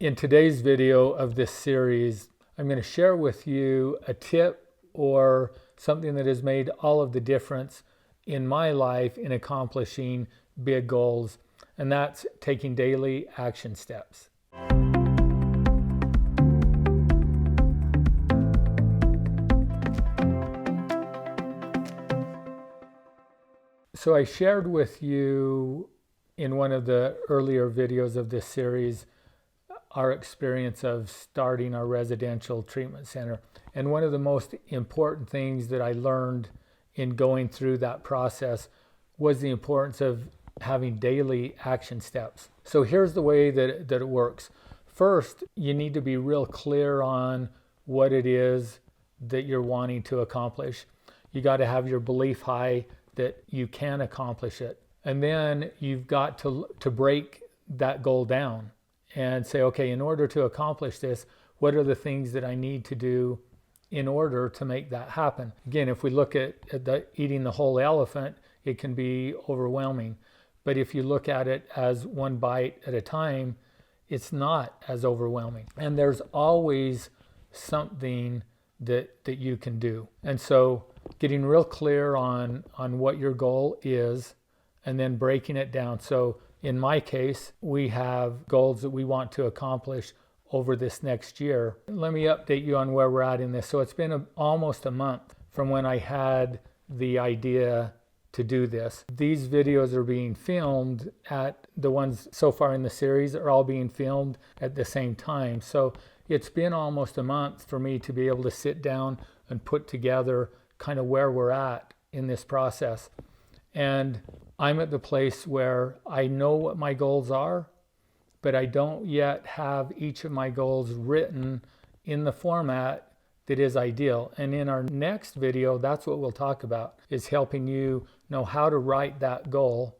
In today's video of this series, I'm going to share with you a tip or something that has made all of the difference in my life in accomplishing big goals, and that's taking daily action steps. So I shared with you in one of the earlier videos of this series our experience of starting our residential treatment center. And one of the most important things that I learned in going through that process was the importance of having daily action steps. So here's the way that it works. First, you need to be real clear on what it is that you're wanting to accomplish. You got to have your belief high that you can accomplish it. And then you've got to break that goal down and say, okay, in order to accomplish this, what are the things that I need to do in order to make that happen? Again, if we look at eating the whole elephant, it can be overwhelming. But if you look at it as one bite at a time, it's not as overwhelming. And there's always something that you can do. And so getting real clear on what your goal is and then breaking it down. So in my case, we have goals that we want to accomplish over this next year. Let me update you on where we're at in this. So it's been almost a month from when I had the idea to do this. These videos are being filmed at, the ones so far in the series are all being filmed at the same time. So it's been almost a month for me to be able to sit down and put together kind of where we're at in this process. And I'm at the place where I know what my goals are, but I don't yet have each of my goals written in the format that is ideal. And in our next video, that's what we'll talk about, is helping you know how to write that goal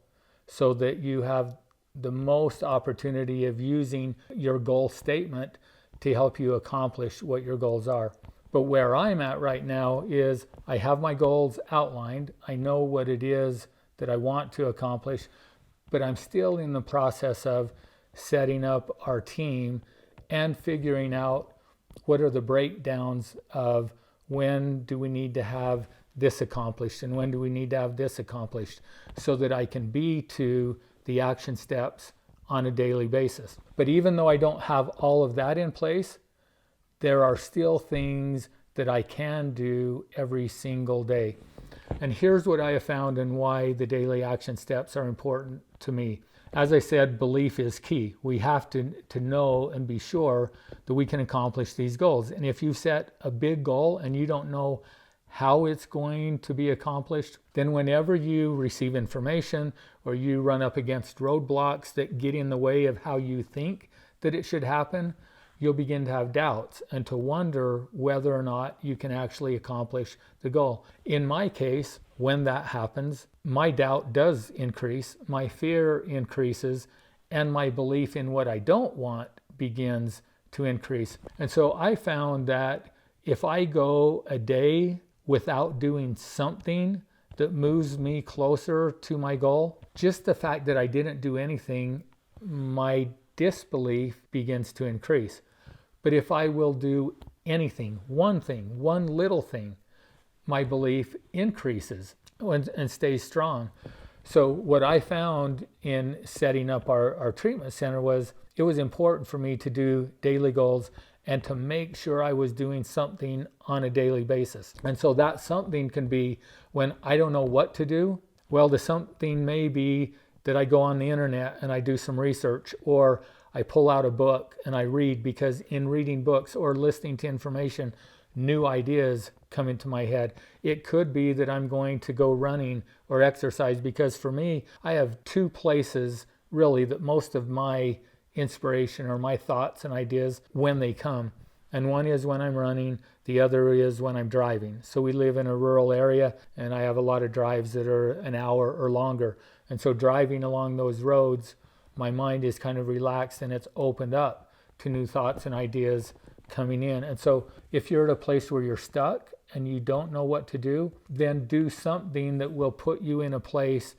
so that you have the most opportunity of using your goal statement to help you accomplish what your goals are. But where I'm at right now is I have my goals outlined. I know what it is that I want to accomplish, but I'm still in the process of setting up our team and figuring out what are the breakdowns of when do we need to have this accomplished and when do we need to have this accomplished so that I can be to the action steps on a daily basis. But even though I don't have all of that in place, there are still things that I can do every single day. And here's what I have found and why the daily action steps are important to me. As I said, belief is key. We have to know and be sure that we can accomplish these goals. And if you set a big goal and you don't know how it's going to be accomplished, then whenever you receive information or you run up against roadblocks that get in the way of how you think that it should happen, you'll begin to have doubts and to wonder whether or not you can actually accomplish the goal. In my case, when that happens, my doubt does increase, my fear increases, and my belief in what I don't want begins to increase. And so I found that if I go a day without doing something that moves me closer to my goal, just the fact that I didn't do anything, my disbelief begins to increase. But if I will do anything, one little thing, my belief increases and stays strong. So what I found in setting up our treatment center was it was important for me to do daily goals and to make sure I was doing something on a daily basis. And so that something can be when I don't know what to do. Well, the something may be that I go on the internet and I do some research, or I pull out a book and I read, because in reading books or listening to information, new ideas come into my head. It could be that I'm going to go running or exercise, because for me, I have two places really that most of my inspiration or my thoughts and ideas when they come. And one is when I'm running, the other is when I'm driving. So we live in a rural area and I have a lot of drives that are an hour or longer. And so driving along those roads, my mind is kind of relaxed and it's opened up to new thoughts and ideas coming in. And so if you're at a place where you're stuck and you don't know what to do, then do something that will put you in a place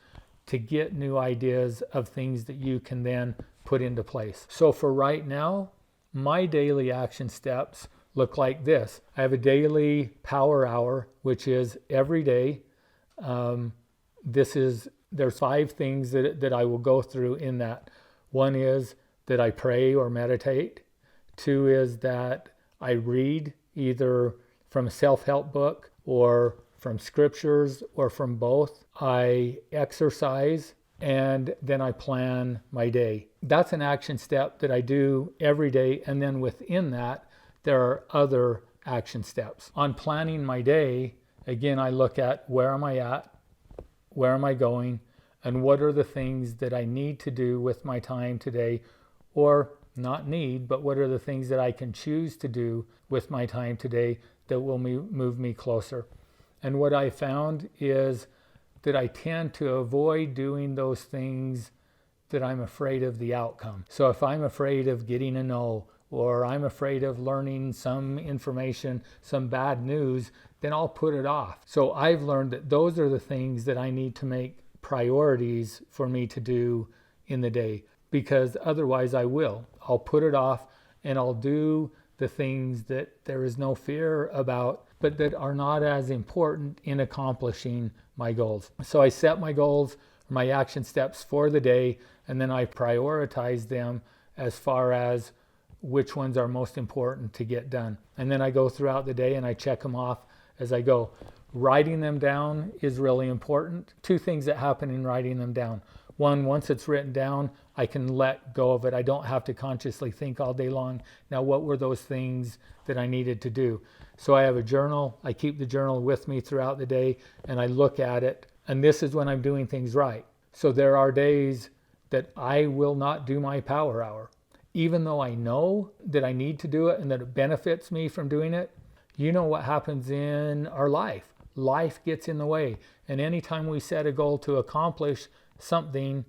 to get new ideas of things that you can then put into place. So for right now, My daily action steps look like this. I have a daily power hour, which is every day. There's 5 things that I will go through in that. One is that I pray or meditate. 2 is that I read either from a self-help book or from scriptures or from both. I exercise, and then I plan my day. That's an action step that I do every day, and then within that, there are other action steps. On planning my day, again, I look at where am I at, where am I going, and what are the things that I need to do with my time today, or not need, but what are the things that I can choose to do with my time today that will move me closer. And what I found is that I tend to avoid doing those things that I'm afraid of the outcome. So if I'm afraid of getting a no, or I'm afraid of learning some information, some bad news, then I'll put it off. So I've learned that those are the things that I need to make priorities for me to do in the day, because otherwise I'll put it off, and I'll do the things that there is no fear about, but that are not as important in accomplishing my goals. So I set my goals, my action steps for the day, and then I prioritize them as far as which ones are most important to get done. And then I go throughout the day and I check them off as I go. Writing them down is really important. 2 things that happen in writing them down. One, once it's written down, I can let go of it. I don't have to consciously think all day long. Now, what were those things that I needed to do? So I have a journal. I keep the journal with me throughout the day, and I look at it. And this is when I'm doing things right. So there are days that I will not do my power hour. Even though I know that I need to do it and that it benefits me from doing it, you know what happens in our life. Life gets in the way. And anytime we set a goal to accomplish something,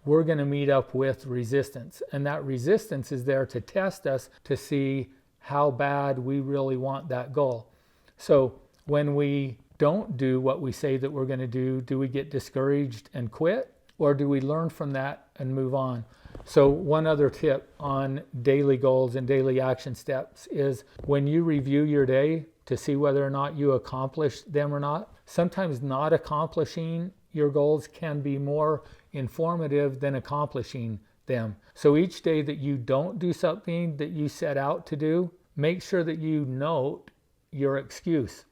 we're going to meet up with resistance. And that resistance is there to test us to see how bad we really want that goal. So when we don't do what we say that we're going to do we get discouraged and quit? Or do we learn from that and move on? So one other tip on daily goals and daily action steps is when you review your day to see whether or not you accomplished them or not, sometimes not accomplishing your goals can be more informative than accomplishing them. So each day that you don't do something that you set out to do, make sure that you note your excuse.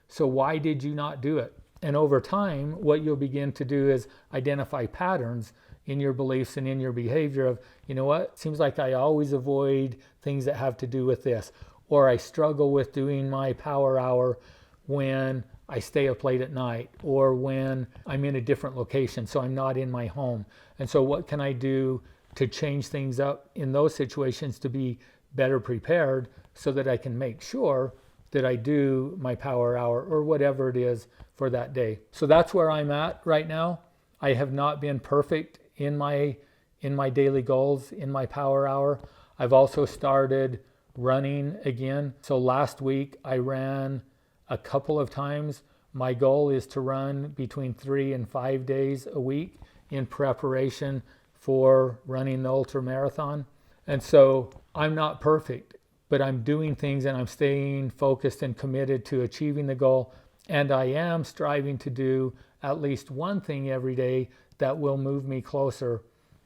So why did you not do it? And over time, what you'll begin to do is identify patterns in your beliefs and in your behavior of, you know what, seems like I always avoid things that have to do with this, or I struggle with doing my power hour when I stay up late at night, or when I'm in a different location, so I'm not in my home. And so what can I do to change things up in those situations to be better prepared so that I can make sure that I do my power hour or whatever it is for that day. So that's where I'm at right now. I have not been perfect in my daily goals, in my power hour. I've also started running again. So last week I ran a couple of times. My goal is to run between 3 and 5 days a week in preparation for running the ultra marathon. And so I'm not perfect, but I'm doing things and I'm staying focused and committed to achieving the goal. And I am striving to do at least one thing every day that will move me closer.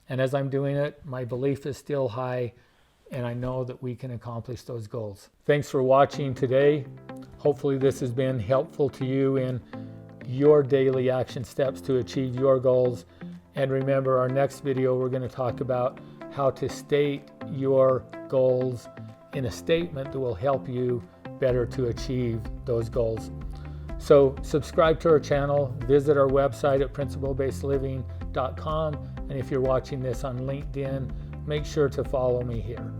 And as I'm doing it, my belief is still high, and I know that we can accomplish those goals. Thanks for watching today. Hopefully this has been helpful to you in your daily action steps to achieve your goals. And remember, our next video, we're going to talk about how to state your goals in a statement that will help you better to achieve those goals. So subscribe to our channel, visit our website at principlebasedliving.com, and if you're watching this on LinkedIn, make sure to follow me here.